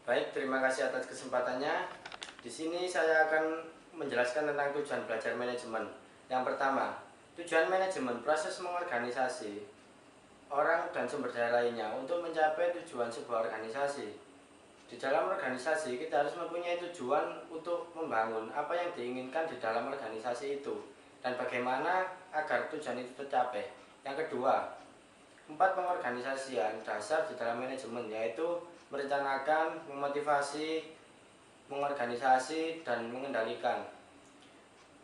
Baik, terima kasih atas kesempatannya. Di sini saya akan menjelaskan tentang tujuan belajar manajemen. Yang pertama, tujuan manajemen proses mengorganisasi orang dan sumber daya lainnya untuk mencapai tujuan sebuah organisasi. Di dalam organisasi, kita harus mempunyai tujuan untuk membangun apa yang diinginkan di dalam organisasi itu dan bagaimana agar tujuan itu tercapai. Yang kedua, 4 pengorganisasian dasar di dalam manajemen, yaitu merencanakan, memotivasi, mengorganisasi, dan mengendalikan.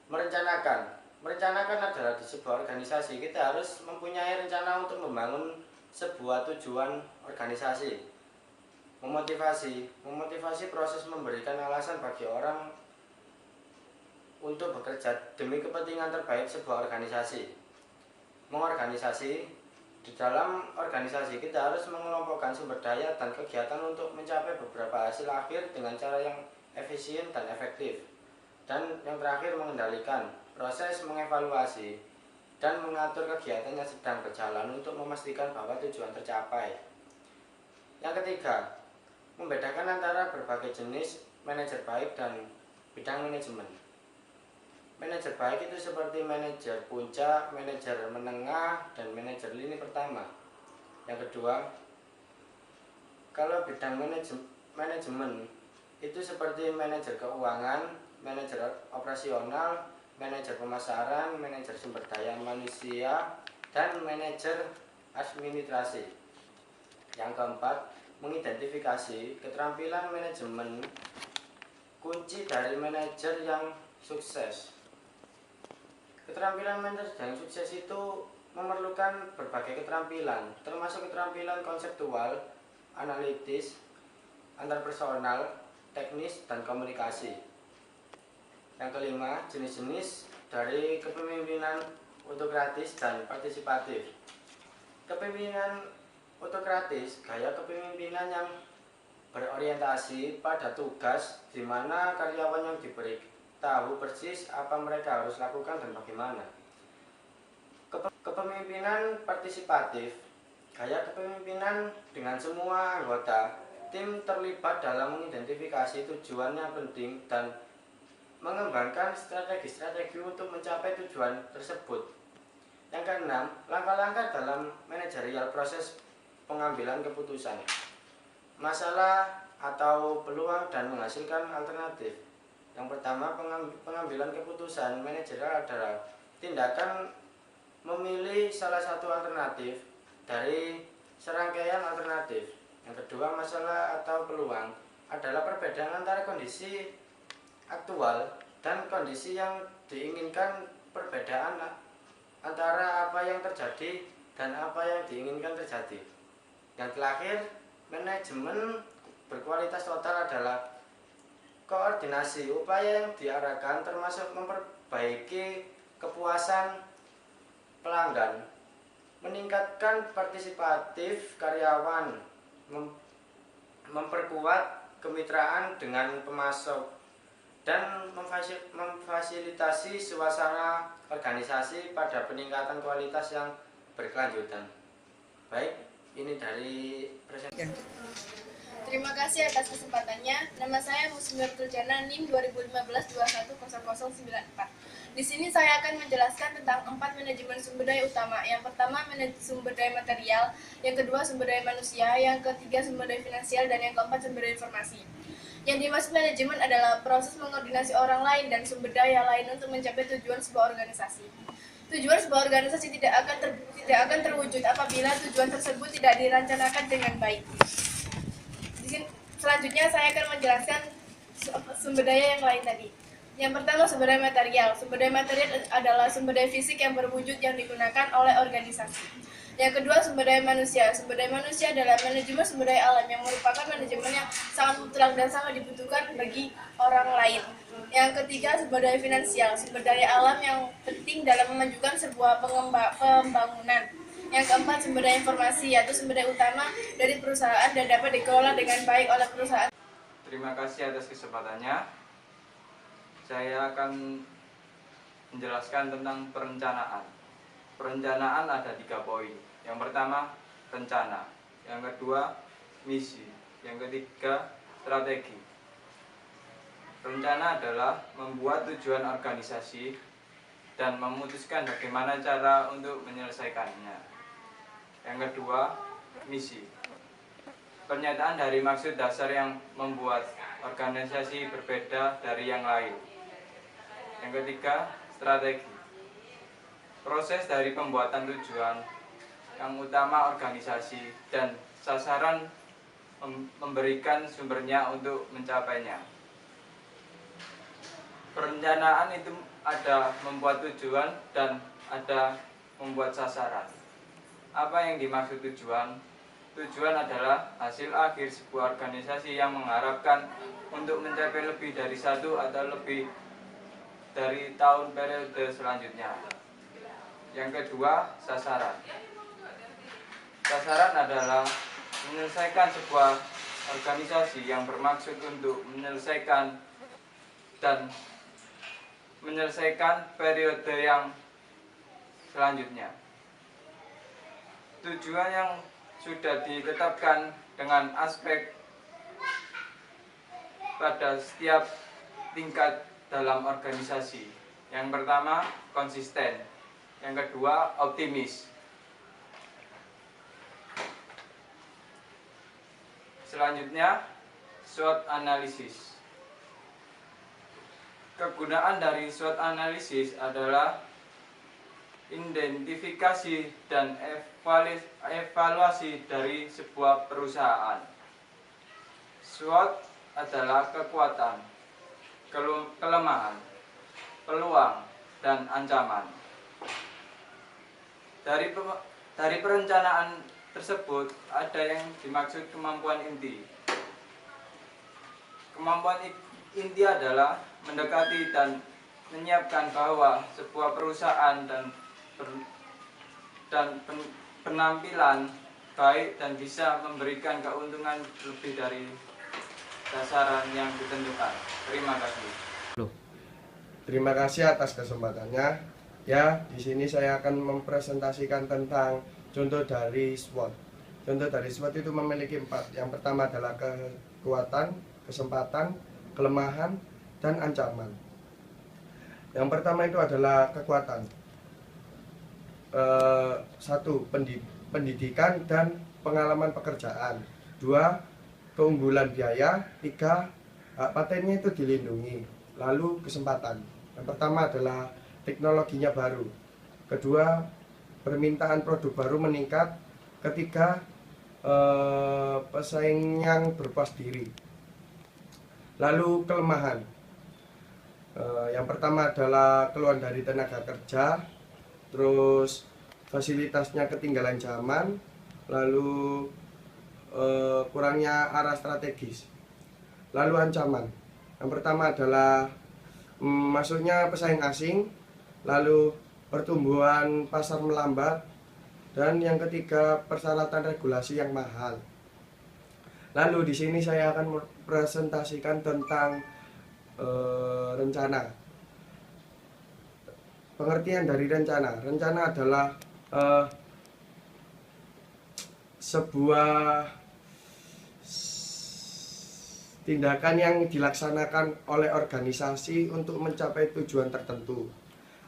Merencanakan adalah di sebuah organisasi kita harus mempunyai rencana untuk membangun sebuah tujuan organisasi. Memotivasi proses memberikan alasan bagi orang untuk bekerja demi kepentingan terbaik sebuah organisasi. Mengorganisasi, di dalam organisasi kita harus mengelompokkan sumber daya dan kegiatan untuk mencapai beberapa hasil akhir dengan cara yang efisien dan efektif. Dan yang terakhir, mengendalikan, proses mengevaluasi dan mengatur kegiatan yang sedang berjalan untuk memastikan bahwa tujuan tercapai. Yang ketiga, membedakan antara berbagai jenis manajer baik dan bidang manajemen. Manajer baik itu seperti manajer puncak, manajer menengah, dan manajer lini pertama. Yang kedua, kalau bidang manajemen itu seperti manajer keuangan, manajer operasional, manajer pemasaran, manajer sumber daya manusia, dan manajer administrasi. Yang keempat, mengidentifikasi keterampilan manajemen kunci dari manajer yang sukses. Keterampilan manajer yang sukses itu memerlukan berbagai keterampilan, termasuk keterampilan konseptual, analitis, antarpersonal, teknis, dan komunikasi. Yang kelima, jenis-jenis dari kepemimpinan autokratis dan partisipatif. Kepemimpinan autokratis, gaya kepemimpinan yang berorientasi pada tugas, di mana karyawan yang diberi tahu persis apa mereka harus lakukan dan bagaimana. Kepemimpinan partisipatif, gaya kepemimpinan dengan semua anggota tim terlibat dalam mengidentifikasi tujuan yang penting dan mengembangkan strategi-strategi untuk mencapai tujuan tersebut. Yang keenam, langkah-langkah dalam manajerial proses pengambilan keputusan. Masalah atau peluang dan menghasilkan alternatif. Yang pertama, pengambilan keputusan manajerial adalah tindakan memilih salah satu alternatif dari serangkaian alternatif. Yang kedua, masalah atau peluang adalah perbedaan antara kondisi aktual dan kondisi yang diinginkan, perbedaan antara apa yang terjadi dan apa yang diinginkan terjadi. Yang terakhir, manajemen berkualitas total adalah koordinasi upaya yang diarahkan termasuk memperbaiki kepuasan pelanggan, meningkatkan partisipatif karyawan, memperkuat kemitraan dengan pemasok, dan memfasilitasi suasana organisasi pada peningkatan kualitas yang berkelanjutan. Baik, ini dari presentasi. Terima kasih atas kesempatannya. Nama saya Muslimatul Jana, NIM 2015-210094. Di sini saya akan menjelaskan tentang 4 manajemen sumber daya utama. Yang pertama, manajemen sumber daya material, yang kedua sumber daya manusia, yang ketiga sumber daya finansial, dan yang keempat sumber daya informasi. Yang dimaksud manajemen adalah proses mengordinasi orang lain dan sumber daya lain untuk mencapai tujuan sebuah organisasi. Tujuan sebuah organisasi tidak akan terwujud apabila tujuan tersebut tidak direncanakan dengan baik. Selanjutnya saya akan menjelaskan sumber daya yang lain tadi. Yang pertama, sumber daya material. Sumber daya material adalah sumber daya fisik yang berwujud yang digunakan oleh organisasi. Yang kedua, sumber daya manusia. Sumber daya manusia adalah manajemen sumber daya alam yang merupakan manajemen yang sangat mutlak dan sangat dibutuhkan bagi orang lain. Yang ketiga, sumber daya finansial. Sumber daya alam yang penting dalam memajukan sebuah pembangunan. Yang keempat, sumber daya informasi, yaitu sumber daya utama dari perusahaan dan dapat dikelola dengan baik oleh perusahaan. Terima kasih atas kesempatannya. Saya akan menjelaskan tentang perencanaan. Perencanaan ada 3 poin. Yang pertama, rencana. Yang kedua, misi. Yang ketiga, strategi. Rencana adalah membuat tujuan organisasi dan memutuskan bagaimana cara untuk menyelesaikannya. Yang kedua, misi. Pernyataan dari maksud dasar yang membuat organisasi berbeda dari yang lain. Yang ketiga, strategi. Proses dari pembuatan tujuan yang utama organisasi dan sasaran memberikan sumbernya untuk mencapainya. Perencanaan itu ada membuat tujuan dan ada membuat sasaran. Apa yang dimaksud tujuan? Tujuan adalah hasil akhir sebuah organisasi yang mengharapkan untuk mencapai lebih dari satu atau lebih dari tahun periode selanjutnya. Yang kedua, sasaran. Sasaran adalah menyelesaikan sebuah organisasi yang bermaksud untuk menyelesaikan periode yang selanjutnya. Tujuan yang sudah ditetapkan dengan aspek pada setiap tingkat dalam organisasi. Yang pertama, konsisten. Yang kedua, optimis. Selanjutnya, SWOT analisis. Kegunaan dari SWOT analisis adalah identifikasi dan evaluasi dari sebuah perusahaan. SWOT adalah kekuatan, kelemahan, peluang, dan ancaman. Dari perencanaan tersebut ada yang dimaksud kemampuan inti. Kemampuan inti adalah mendekati dan menyiapkan bahwa sebuah perusahaan dan penampilan baik dan bisa memberikan keuntungan lebih dari sasaran yang ditentukan. Terima kasih. Terima kasih atas kesempatannya. Ya, di sini saya akan mempresentasikan tentang contoh dari SWOT. Contoh dari SWOT itu memiliki 4. Yang pertama adalah kekuatan, kesempatan, kelemahan, dan ancaman. Yang pertama itu adalah kekuatan. 1. Pendidikan dan pengalaman pekerjaan. 2. Keunggulan biaya. 3. Hak patennya itu dilindungi. Lalu kesempatan. Yang pertama adalah teknologinya baru. Kedua, permintaan produk baru meningkat. Ketiga, pesaing yang berpuas diri. Lalu kelemahan. Yang pertama adalah keluhan dari tenaga kerja. Terus fasilitasnya ketinggalan zaman, lalu kurangnya arah strategis. Lalu ancaman. Yang pertama adalah masuknya pesaing asing, lalu pertumbuhan pasar melambat, dan yang ketiga persyaratan regulasi yang mahal. Lalu di sini saya akan presentasikan tentang rencana. Pengertian dari rencana. Rencana adalah sebuah tindakan yang dilaksanakan oleh organisasi untuk mencapai tujuan tertentu.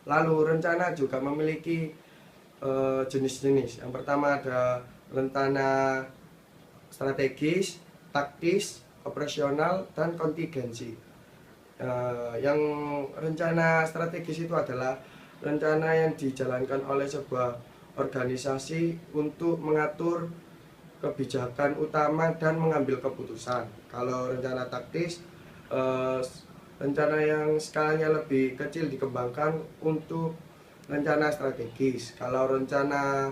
Lalu rencana juga memiliki jenis-jenis. Yang pertama ada rencana strategis, taktis, operasional, dan kontingensi. Yang rencana strategis itu adalah rencana yang dijalankan oleh sebuah organisasi untuk mengatur kebijakan utama dan mengambil keputusan. Kalau rencana taktis, rencana yang skalanya lebih kecil dikembangkan untuk rencana strategis. Kalau rencana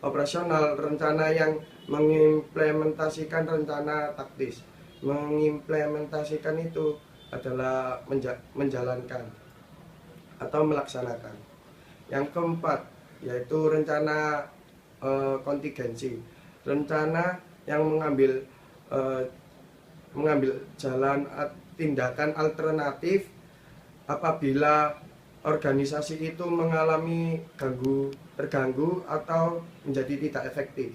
operasional, rencana yang mengimplementasikan rencana taktis. Mengimplementasikan itu adalah menjalankan atau melaksanakan. Yang keempat yaitu rencana kontingensi, rencana yang mengambil jalan tindakan alternatif apabila organisasi itu mengalami terganggu atau menjadi tidak efektif.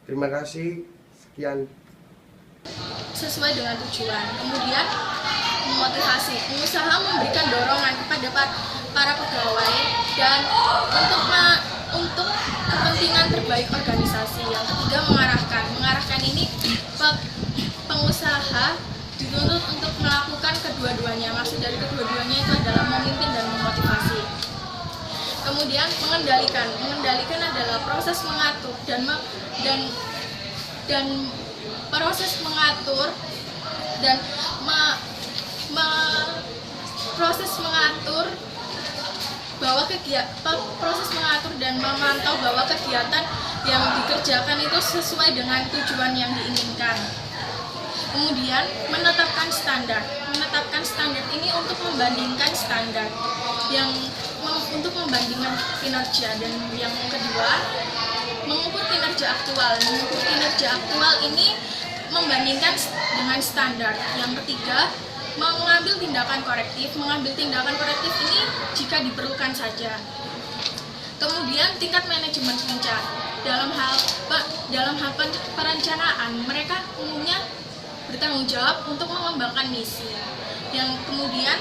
Terima kasih, sekian. sesuai dengan tujuan. Kemudian memotivasi, pengusaha memberikan dorongan kepada para pegawai dan untuk kepentingan terbaik organisasi. Yang ketiga, mengarahkan ini pengusaha dituntut untuk melakukan kedua-duanya. Maksud dari kedua-duanya itu adalah memimpin dan memotivasi. Kemudian mengendalikan adalah proses mengatur proses mengatur dan memantau bahwa kegiatan yang dikerjakan itu sesuai dengan tujuan yang diinginkan. Kemudian menetapkan standar ini untuk membandingkan standar untuk membandingkan kinerja. Dan yang kedua, mengukur kinerja aktual ini membandingkan dengan standar. Yang ketiga, mengambil tindakan korektif ini jika diperlukan saja. Kemudian tingkat manajemen puncak. Dalam hal perencanaan, mereka umumnya bertanggung jawab untuk mengembangkan misi. Yang kemudian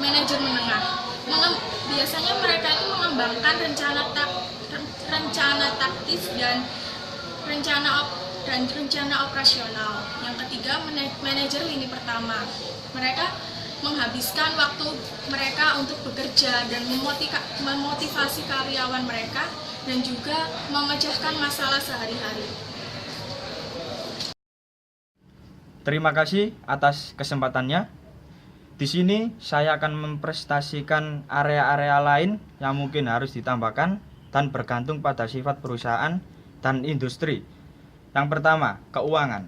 manajer menengah. Biasanya mereka itu mengembangkan rencana taktis dan rencana operasional. Yang ketiga, manajer lini pertama. Mereka menghabiskan waktu mereka untuk bekerja dan memotivasi karyawan mereka dan juga memecahkan masalah sehari-hari. Terima kasih atas kesempatannya. Di sini saya akan mempresentasikan area-area lain yang mungkin harus ditambahkan dan bergantung pada sifat perusahaan dan industri. Yang pertama, keuangan.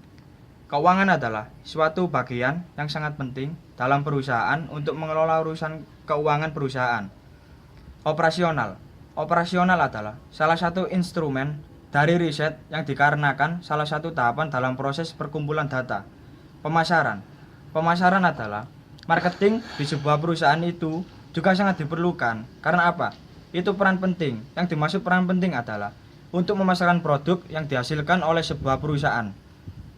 Keuangan adalah suatu bagian yang sangat penting dalam perusahaan untuk mengelola urusan keuangan perusahaan. Operasional adalah salah satu instrumen dari riset yang dikarenakan salah satu tahapan dalam proses perkumpulan data. Pemasaran adalah marketing di sebuah perusahaan itu juga sangat diperlukan. Karena apa? Itu peran penting. Yang dimaksud peran penting adalah untuk memasarkan produk yang dihasilkan oleh sebuah perusahaan.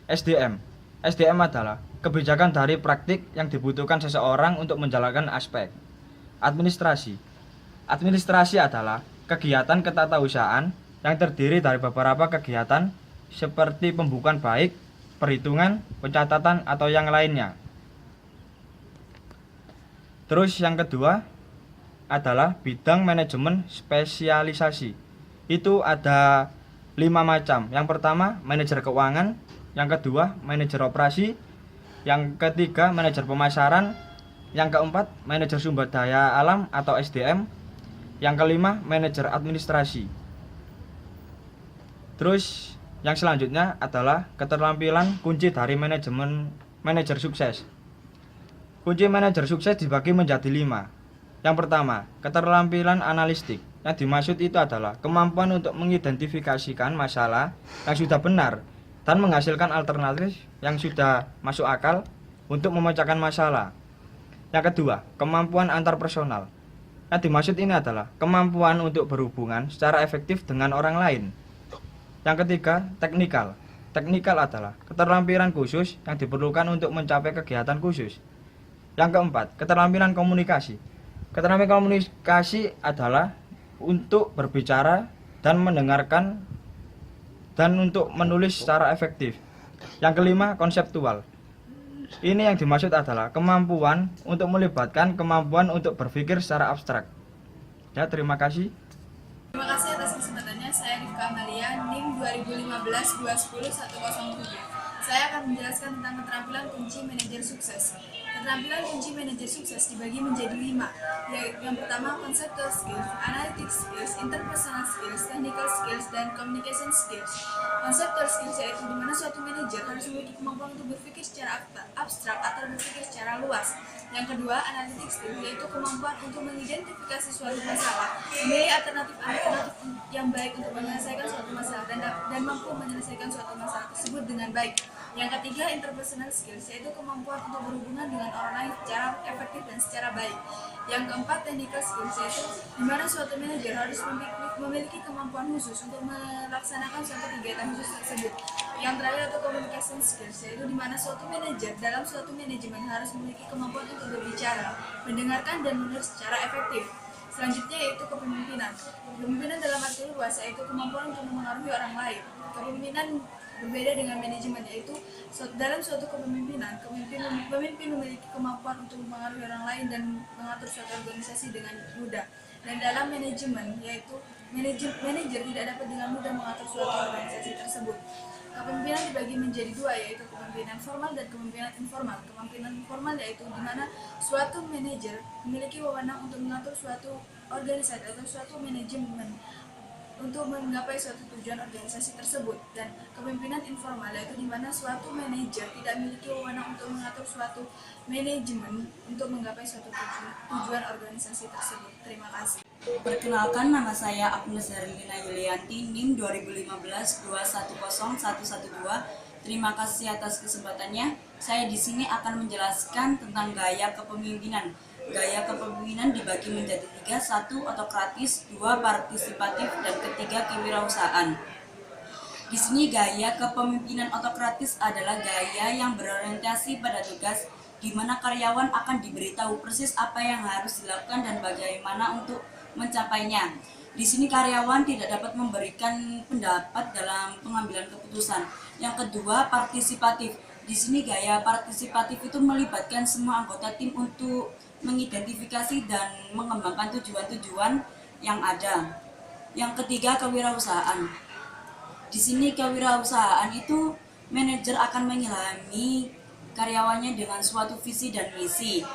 SDM adalah kebijakan dari praktik yang dibutuhkan seseorang untuk menjalankan aspek. Administrasi adalah kegiatan ketatausahaan yang terdiri dari beberapa kegiatan seperti pembukuan baik, perhitungan, pencatatan, atau yang lainnya. Terus yang kedua adalah bidang manajemen spesialisasi. Itu ada 5 macam. Yang pertama, manajer keuangan. Yang kedua, manajer operasi. Yang ketiga, manajer pemasaran. Yang keempat, manajer sumber daya alam atau SDM. Yang kelima, manajer administrasi. Terus yang selanjutnya adalah keterampilan kunci dari manajer sukses. Kunci manajer sukses dibagi menjadi 5. Yang pertama, keterampilan analistik. Yang dimaksud itu adalah kemampuan untuk mengidentifikasikan masalah yang sudah benar dan menghasilkan alternatif yang sudah masuk akal untuk memecahkan masalah. Yang kedua, kemampuan antarpersonal. Yang dimaksud ini adalah kemampuan untuk berhubungan secara efektif dengan orang lain. Yang ketiga, teknikal. Teknikal adalah keterampilan khusus yang diperlukan untuk mencapai kegiatan khusus. Yang keempat, keterampilan komunikasi. Keterampilan komunikasi adalah untuk berbicara dan mendengarkan dan untuk menulis secara efektif. Yang kelima, konseptual. Ini yang dimaksud adalah kemampuan untuk melibatkan kemampuan untuk berpikir secara abstrak. Ya, terima kasih. Terima kasih atas kesempatannya. Saya Rifka Amalia, NIM 2015-210-107. Saya akan menjelaskan tentang keterampilan kunci manajer sukses. Keterampilan kunci manajer sukses dibagi menjadi 5. Yang pertama, conceptual skills, analytic skills, interpersonal skills, technical skills, dan communication skills. Conceptual skills yaitu di mana suatu manajer harus memiliki kemampuan untuk berpikir secara abstrak atau berpikir secara luas. Yang kedua, analytic skills yaitu kemampuan untuk mengidentifikasi suatu masalah, memilih alternatif yang baik untuk menyelesaikan suatu masalah dan mampu menyelesaikan suatu masalah tersebut dengan baik. Yang ketiga, interpersonal skills yaitu kemampuan untuk berhubungan dengan orang lain secara efektif dan secara baik. Yang keempat, technical skills yaitu di mana suatu manajer harus memiliki kemampuan khusus untuk melaksanakan suatu kegiatan khusus tersebut. Yang terakhir itu communication skills, yaitu di mana suatu manajer dalam suatu manajemen harus memiliki kemampuan untuk berbicara, mendengarkan, dan menulis secara efektif. Selanjutnya yaitu kepemimpinan. Kepemimpinan dalam arti luas yaitu kemampuan untuk memengaruhi orang lain. Kepemimpinan berbeda dengan manajemen, yaitu dalam suatu kepemimpinan, pemimpin memiliki kemampuan untuk mempengaruhi orang lain dan mengatur suatu organisasi dengan mudah. Dan dalam manajemen, yaitu manajer tidak dapat dengan mudah mengatur suatu organisasi tersebut. Kepemimpinan dibagi menjadi dua, yaitu kepemimpinan formal dan kepemimpinan informal. Kepemimpinan formal yaitu di mana suatu manajer memiliki wewenang untuk mengatur suatu organisasi atau suatu manajemen untuk menggapai suatu tujuan organisasi tersebut. Dan kepemimpinan informal yaitu di mana suatu manajer tidak memiliki wewenang untuk mengatur suatu manajemen untuk menggapai suatu tujuan organisasi tersebut. Terima kasih. Perkenalkan, nama saya Agnes Herlina Yulianti, NIM 2015-210112. Terima kasih atas kesempatannya. Saya di sini akan menjelaskan tentang gaya kepemimpinan. Gaya kepemimpinan dibagi menjadi 3, 1 autokratis, 2 partisipatif, dan ketiga kewirausahaan. Di sini gaya kepemimpinan autokratis adalah gaya yang berorientasi pada tugas, di mana karyawan akan diberitahu persis apa yang harus dilakukan dan bagaimana untuk mencapainya. Di sini karyawan tidak dapat memberikan pendapat dalam pengambilan keputusan. Yang kedua, partisipatif. Di sini gaya partisipatif itu melibatkan semua anggota tim untuk mengidentifikasi dan mengembangkan tujuan-tujuan yang ada. Yang ketiga, kewirausahaan. Di sini kewirausahaan itu manajer akan mengilhami karyawannya dengan suatu visi dan misi.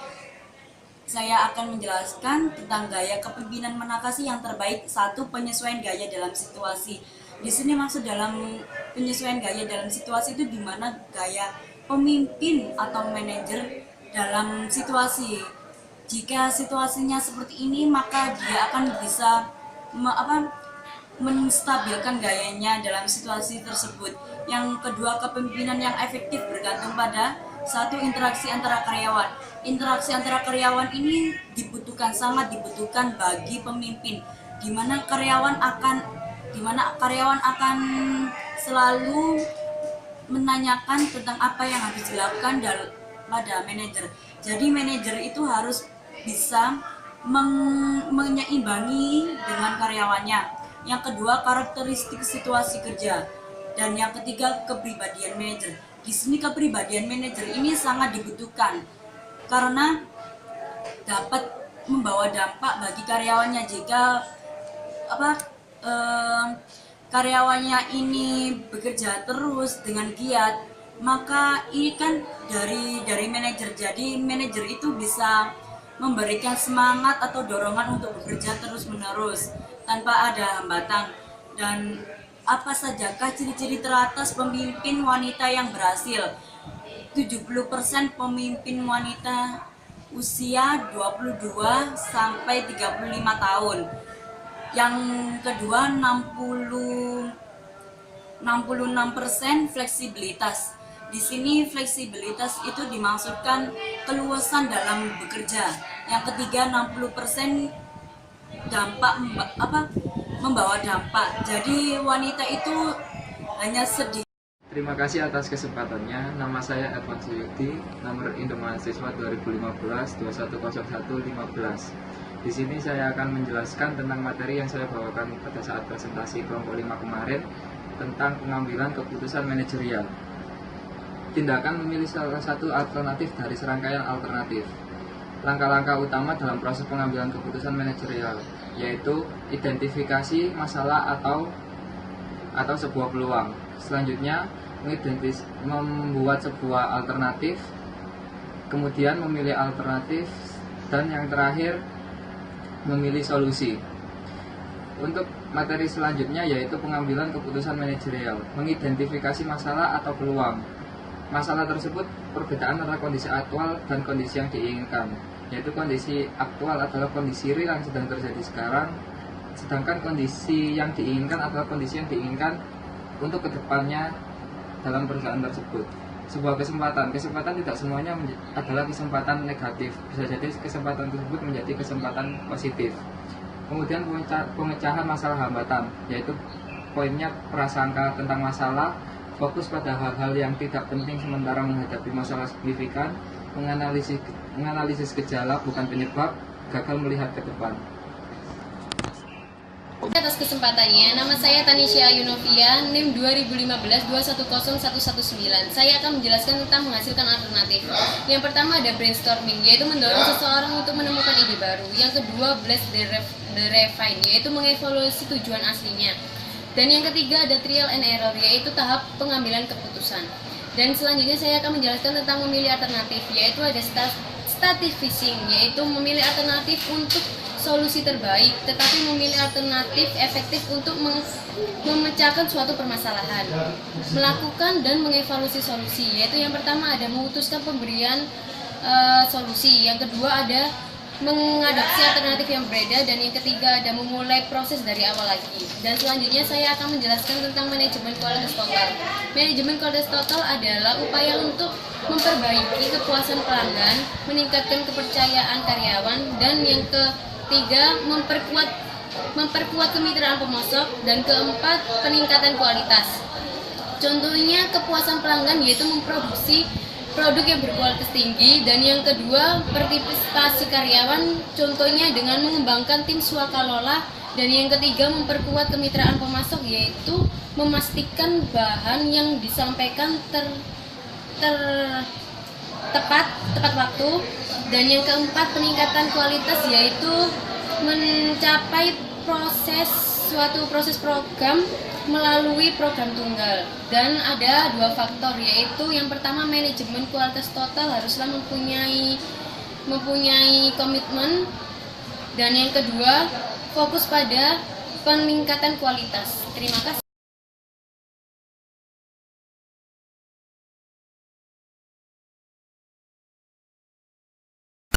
Saya akan menjelaskan tentang gaya kepemimpinan manakah yang terbaik. 1. Penyesuaian gaya dalam situasi. Di sini maksud dalam penyesuaian gaya dalam situasi itu di mana gaya pemimpin atau manajer dalam situasi. Jika situasinya seperti ini, maka dia akan bisa menstabilkan gayanya dalam situasi tersebut. Yang kedua, kepemimpinan yang efektif bergantung pada 1. Interaksi antara karyawan. Interaksi antara karyawan ini sangat dibutuhkan bagi pemimpin, di mana karyawan akan selalu menanyakan tentang apa yang harus dilakukan pada manajer. Jadi manajer itu harus bisa menyeimbangi dengan karyawannya. Yang kedua, karakteristik situasi kerja. Dan yang ketiga, kepribadian manajer. Di sini kepribadian manajer ini sangat dibutuhkan karena dapat membawa dampak bagi karyawannya. Jika karyawannya ini bekerja terus dengan giat, maka ini kan dari manajer. Jadi manajer itu bisa memberikan semangat atau dorongan untuk bekerja terus-menerus tanpa ada hambatan. Dan apa sajakah ciri-ciri teratas pemimpin wanita yang berhasil? 70% pemimpin wanita usia 22 sampai 35 tahun. Yang kedua, 66% fleksibilitas. Di sini fleksibilitas itu dimaksudkan keluasan dalam bekerja. Yang ketiga, 60% membawa dampak. Jadi wanita itu hanya sedih. Terima kasih atas kesempatannya. Nama saya Edward Suyuti, nomor induk mahasiswa 2015-210115. Di sini saya akan menjelaskan tentang materi yang saya bawakan pada saat presentasi kelompok 5 kemarin tentang pengambilan keputusan manajerial. Tindakan memilih salah satu alternatif dari serangkaian alternatif. Langkah-langkah utama dalam proses pengambilan keputusan manajerial yaitu identifikasi masalah atau sebuah peluang. Selanjutnya, membuat sebuah alternatif, kemudian memilih alternatif, dan yang terakhir memilih solusi. Untuk materi selanjutnya yaitu pengambilan keputusan manajerial, mengidentifikasi masalah atau peluang. Masalah tersebut perbedaan antara kondisi aktual dan kondisi yang diinginkan, yaitu kondisi aktual adalah kondisi real yang sedang terjadi sekarang, sedangkan kondisi yang diinginkan adalah kondisi yang diinginkan untuk kedepannya dalam perusahaan tersebut. Sebuah kesempatan tidak semuanya adalah kesempatan negatif, bisa jadi kesempatan tersebut menjadi kesempatan positif. Kemudian pemecahan masalah hambatan, yaitu poinnya prasangka tentang masalah, fokus pada hal-hal yang tidak penting sementara menghadapi masalah signifikan, menganalisis gejala bukan penyebab, gagal melihat ke depan. Atas kesempatannya, nama saya Tanisha Yunovia, NIM 2015-210119. Saya akan menjelaskan tentang menghasilkan alternatif. Yang pertama ada brainstorming, yaitu mendorong seseorang untuk menemukan ide baru. Yang kedua, blast the refine, yaitu mengevaluasi tujuan aslinya. Dan yang ketiga ada trial and error, yaitu tahap pengambilan keputusan. Dan selanjutnya saya akan menjelaskan tentang memilih alternatif, yaitu ada static fishing, yaitu memilih alternatif untuk solusi terbaik, tetapi memilih alternatif efektif untuk memecahkan suatu permasalahan. Melakukan dan mengevaluasi solusi, yaitu yang pertama ada memutuskan pemberian solusi, yang kedua ada mengadopsi alternatif yang berbeda, dan yang ketiga ada memulai proses dari awal lagi. Dan selanjutnya saya akan menjelaskan tentang manajemen kualitas total. Manajemen kualitas total adalah upaya untuk memperbaiki kepuasan pelanggan, meningkatkan kepercayaan karyawan, dan yang ketiga memperkuat kemitraan pemasok, dan keempat peningkatan kualitas. Contohnya kepuasan pelanggan yaitu memproduksi produk yang berkualitas tinggi, dan yang kedua partisipasi karyawan, contohnya dengan mengembangkan tim swakalola, dan yang ketiga memperkuat kemitraan pemasok yaitu memastikan bahan yang disampaikan tepat waktu, dan yang keempat peningkatan kualitas yaitu mencapai suatu proses program melalui program tunggal. Dan ada dua faktor, yaitu yang pertama manajemen kualitas total haruslah mempunyai komitmen, dan yang kedua fokus pada peningkatan kualitas. Terima kasih.